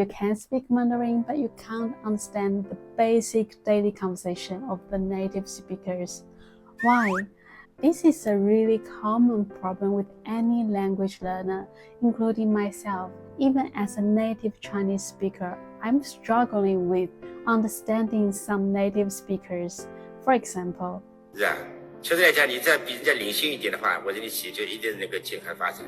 You can speak Mandarin, but you can't understand the basic daily conversation of the native speakers. Why? This is a really common problem with any language learner, including myself. Even as a native Chinese speaker, I'm struggling with understanding some native speakers. For example, 是啊，确实来讲，你再比人家领先一点的话，我跟你起就一定那个健康发展。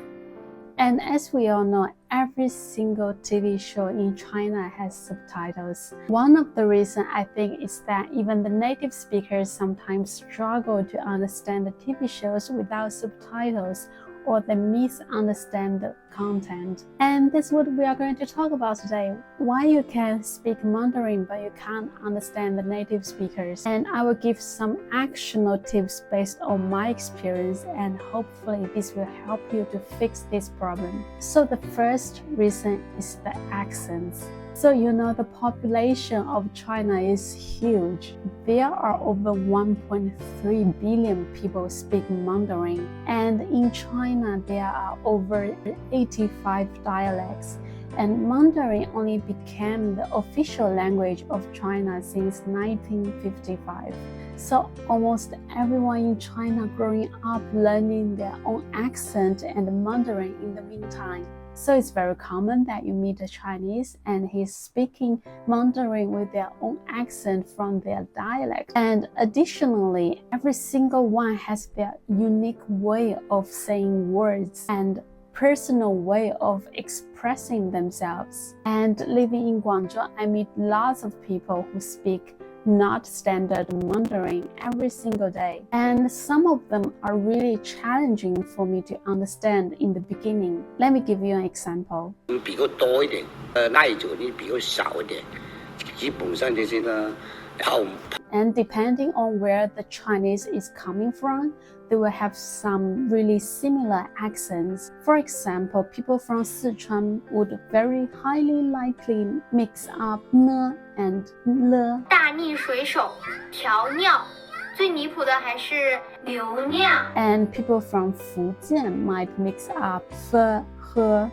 And as we all know, every single TV show in China has subtitles. One of the reasons I think is that even the native speakers sometimes struggle to understand the TV shows without subtitles, or they misunderstand the content. And that's what we are going to talk about today. Why you can speak Mandarin but you can't understand the native speakers. And I will give some actionable tips based on my experience, and hopefully this will help you to fix this problem. So the first reason is the accents. So you know the population of China is huge. There are over 1.3 billion people speak Mandarin, and in China there are over 85 dialects. And Mandarin only became the official language of China since 1955. So almost everyone in China growing up learning their own accent and Mandarin in the meantime. So it's very common that you meet a Chinese and he's speaking Mandarin with their own accent from their dialect. And additionally, every single one has their unique way of saying words and personal way of expressing themselves. And living in Guangzhou, I meet lots of people who speak not standard Mandarin every single day. And some of them are really challenging for me to understand in the beginning. Let me give you an example. 比较多一点，那一组你比较少一点，基本上这些呢，And depending on where the Chinese is coming from, they will have some really similar accents. For example, people from Sichuan would very highly likely mix up ne and le. 大溺水手、调尿，最离谱的还是流尿。 And people from Fujian might mix up fe, he.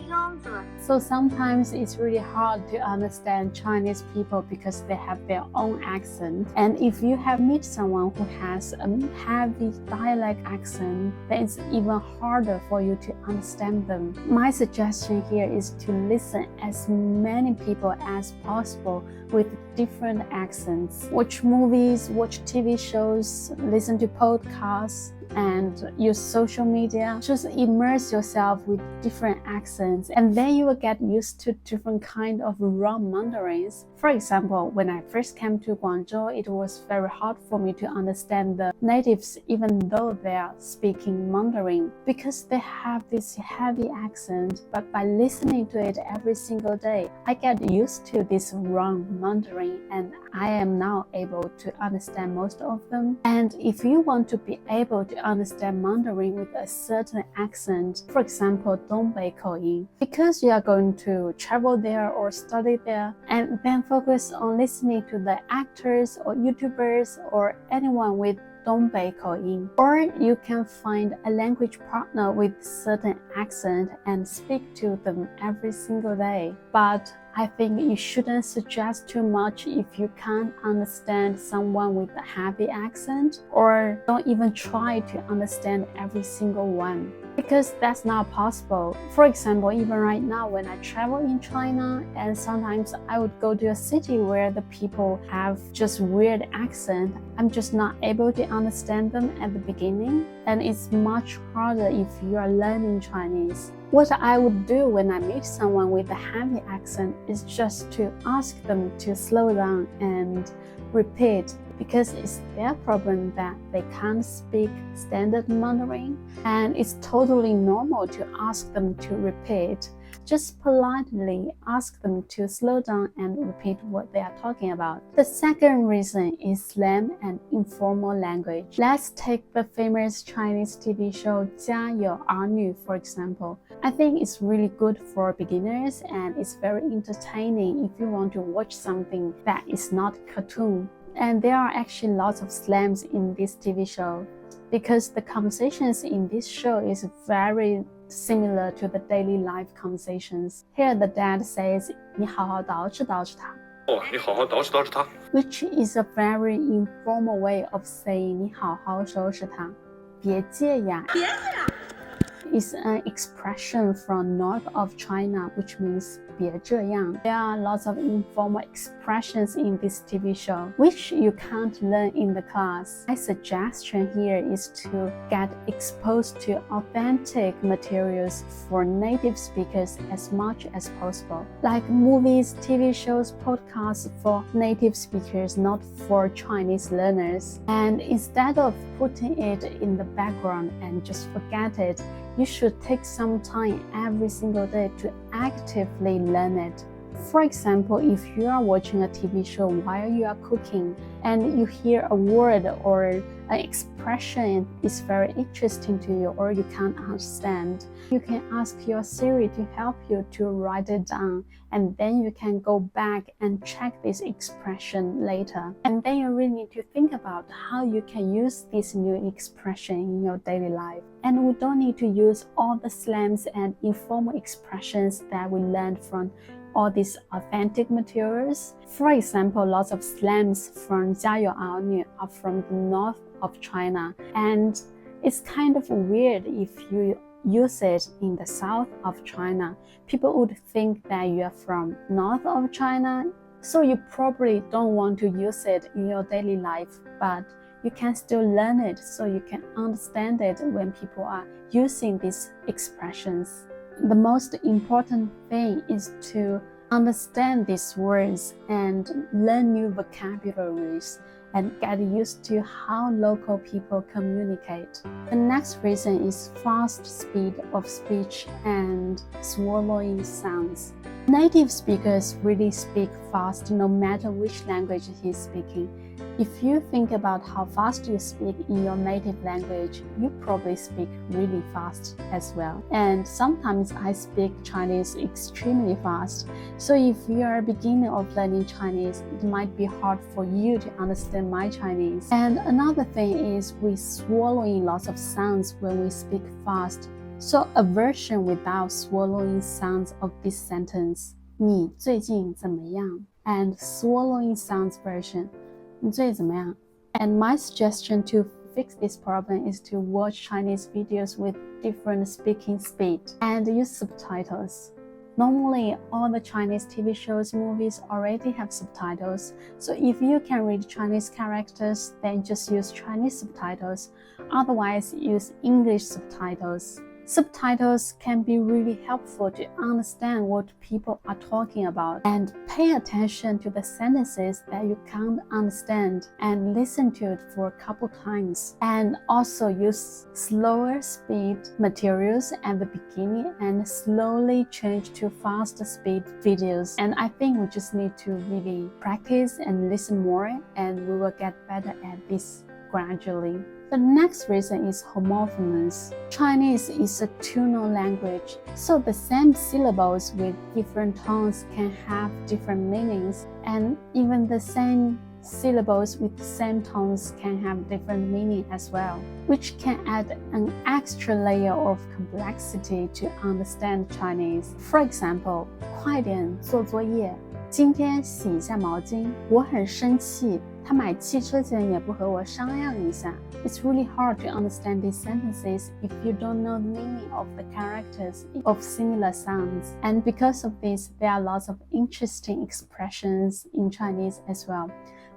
样子。 So sometimes it's really hard to understand Chinese people because they have their own accent. And if you have met someone who has a heavy dialect accent, then it's even harder for you to understand them. My suggestion here is to listen as many people as possible with different accents. Watch movies, watch TV shows, listen to podcasts, and use social media. Just immerse yourself with different accents, and then you will get used to different kind of raw Mandarins. For example, when I first came to Guangzhou, it was very hard for me to understand the natives even though they are speaking Mandarin because they have this heavy accent. But by listening to it every single day, I get used to this raw Mandarin, and I am now able to understand most of them. And if you want to be able to understand Mandarin with a certain accent, for example, Dongbei 口音, because you are going to travel there or study there, and then focus on listening to the actors or YouTubers or anyone with Dongbei 口音. Or you can find a language partner with certain accent and speak to them every single day. But I think you shouldn't suggest too much if you can't understand someone with a heavy accent, or don't even try to understand every single one, because that's not possible. For example, even right now when I travel in China, and sometimes I would go to a city where the people have just weird accent, I'm just not able to understand them at the beginning, and it's much harder if you are learning Chinese. What I would do when I meet someone with a heavy accent is just to ask them to slow down and repeat, because it's their problem that they can't speak standard Mandarin, and it's totally normal to ask them to repeat. Just politely ask them to slow down and repeat what they are talking about. The second reason is slang and informal language. Let's take the famous Chinese TV show 家有儿女 for example. I think it's really good for beginners, and it's very entertaining if you want to watch something that is not cartoon. And there are actually lots of slangs in this TV show, because the conversations in this show is very similar to the daily life conversations. Here the dad says, 你好好捯饬捯饬它。你好好捯饬捯饬它。Which is a very informal way of saying 你好好收拾它。别介呀。别介呀。Is an expression from north of China, which means 别这样. There are lots of informal expressions in this TV show, which you can't learn in the class. My suggestion here is to get exposed to authentic materials for native speakers as much as possible, like movies, TV shows, podcasts for native speakers, not for Chinese learners. And instead of putting it in the background and just forget it, you should take some time every single day to actively learn it. For example, if you are watching a TV show while you are cooking and you hear a word or an expression is very interesting to you or you can't understand, you can ask your Siri to help you to write it down, and then you can go back and check this expression later. And then you really need to think about how you can use this new expression in your daily life. And we don't need to use all the slangs and informal expressions that we learned from all these authentic materials. For example, lots of slangs from 家有儿女 are from the north of China, and it's kind of weird if you use it in the south of China. People would think that you are from north of China, so you probably don't want to use it in your daily life, but you can still learn it so you can understand it when people are using these expressions. The most important thing is to understand these words and learn new vocabularies and get used to how local people communicate. The next reason is fast speed of speech and swallowing sounds. Native speakers really speak fast no matter which language he's speaking. If you think about how fast you speak in your native language, you probably speak really fast as well. And sometimes I speak Chinese extremely fast. So if you are a beginner of learning Chinese, it might be hard for you to understand my Chinese. And another thing is we swallowing lots of sounds when we speak fast. So a version without swallowing sounds of this sentence, 你最近怎么样? And swallowing sounds version, 你最近怎么样? And my suggestion to fix this problem is to watch Chinese videos with different speaking speed and use subtitles. Normally, all the Chinese TV shows, movies already have subtitles. So if you can read Chinese characters, then just use Chinese subtitles. Otherwise, use English subtitles. Subtitles can be really helpful to understand what people are talking about, and pay attention to the sentences that you can't understand and listen to it for a couple times. And also use slower speed materials at the beginning and slowly change to faster speed videos. And I think we just need to really practice and listen more, and we will get better at this gradually. The next reason is homophones. Chinese is a tonal language, so the same syllables with different tones can have different meanings, and even the same syllables with the same tones can have different meaning as well, which can add an extra layer of complexity to understand Chinese. For example, 快点做作业，今天洗一下毛巾，我很生气，他买汽车前也不和我商量一下。It's really hard to understand these sentences if you don't know the meaning of the characters of similar sounds. And because of this, there are lots of interesting expressions in Chinese as well.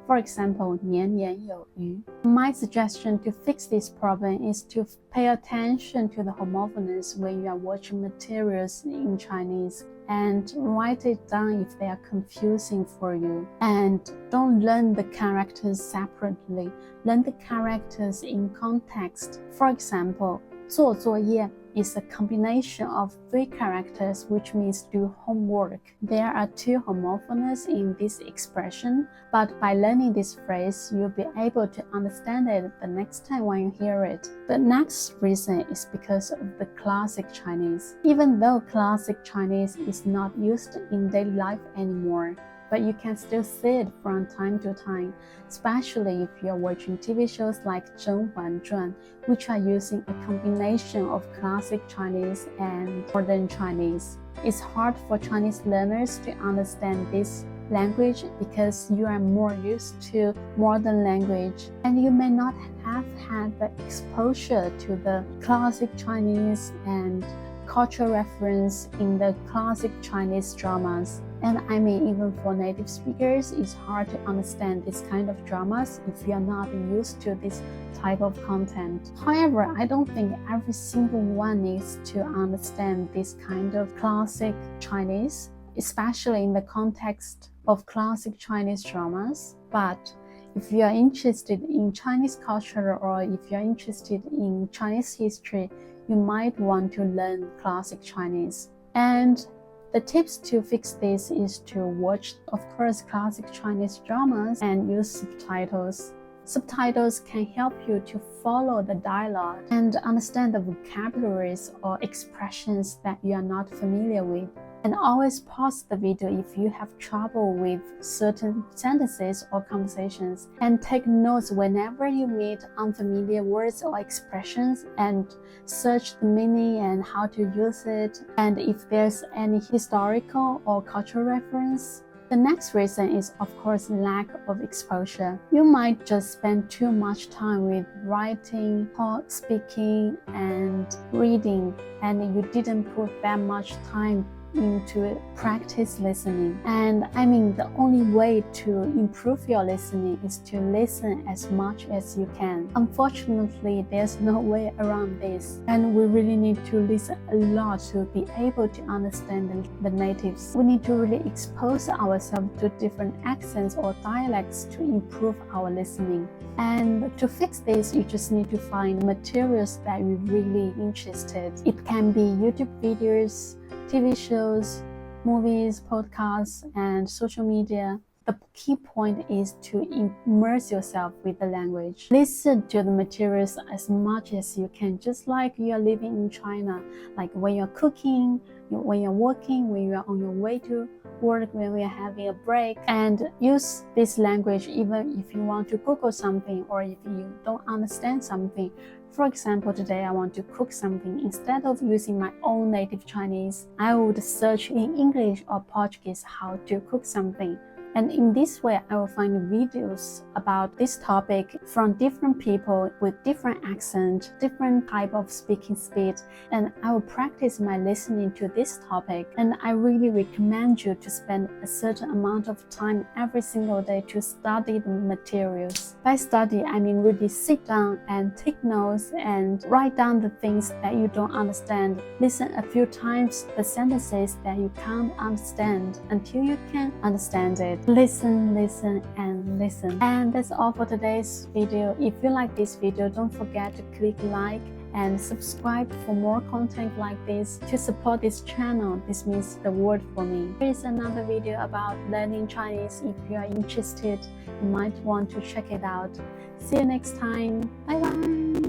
For example, 年年有余. My suggestion to fix this problem is to pay attention to the homophones when you are watching materials in Chinese, and write it down if they are confusing for you. And don't learn the characters separately. Learn the characters in context. For example, 做作业 is a combination of 3 characters, which means do homework. There are 2 homophones in this expression, but by learning this phrase, you'll be able to understand it the next time when you hear it. The next reason is because of the classic Chinese. Even though classic Chinese is not used in daily life anymore, but you can still see it from time to time, especially if you're watching TV shows like 甄嬛传, which are using a combination of classic Chinese and modern Chinese. It's hard for Chinese learners to understand this language because you are more used to modern language and you may not have had the exposure to the classic Chinese and cultural reference in the classic Chinese dramas. And I mean, even for native speakers, it's hard to understand this kind of dramas if you're not used to this type of content. However, I don't think every single one needs to understand this kind of classic Chinese, especially in the context of classic Chinese dramas. But if you are interested in Chinese culture or if you're interested in Chinese history, you might want to learn classic Chinese. And the tips to fix this is to watch, of course, classic Chinese dramas and use subtitles. Subtitles can help you to follow the dialogue and understand the vocabularies or expressions that you are not familiar with. And always pause the video if you have trouble with certain sentences or conversations, and take notes whenever you meet unfamiliar words or expressions, and search the meaning and how to use it, and if there's any historical or cultural reference. The next reason is, of course, lack of exposure. You might just spend too much time with writing, speaking, and reading, and you didn't put that much time into practice listening. And I mean, the only way to improve your listening is to listen as much as you can. Unfortunately, there's no way around this, and we really need to listen a lot to be able to understand the natives. We need to really expose ourselves to different accents or dialects to improve our listening. And to fix this, you just need to find materials that you're really interested. It can be YouTube videos, TV shows, movies, podcasts, and social media. The key point is to immerse yourself with the language. Listen to the materials as much as you can, just like you are living in China. Like when you're cooking, when you're working, when you're on your way to work, when we are having a break. And use this language even if you want to Google something or if you don't understand something. For example, today I want to cook something. Instead of using my own native Chinese, I would search in English or Portuguese how to cook something. And in this way, I will find videos about this topic from different people with different accent, different type of speaking speed, and I will practice my listening to this topic. And I really recommend you to spend a certain amount of time every single day to study the materials. By study, I mean really sit down and take notes and write down the things that you don't understand. Listen a few times the sentences that you can't understand until you can understand it. Listen, listen, and listen. And that's all for today's video. If you like this video, don't forget to click like and subscribe for more content like this to support this channel. This means the world for me. Here is another video about learning Chinese. If you are interested, you might want to check it out. See you next time. Bye bye.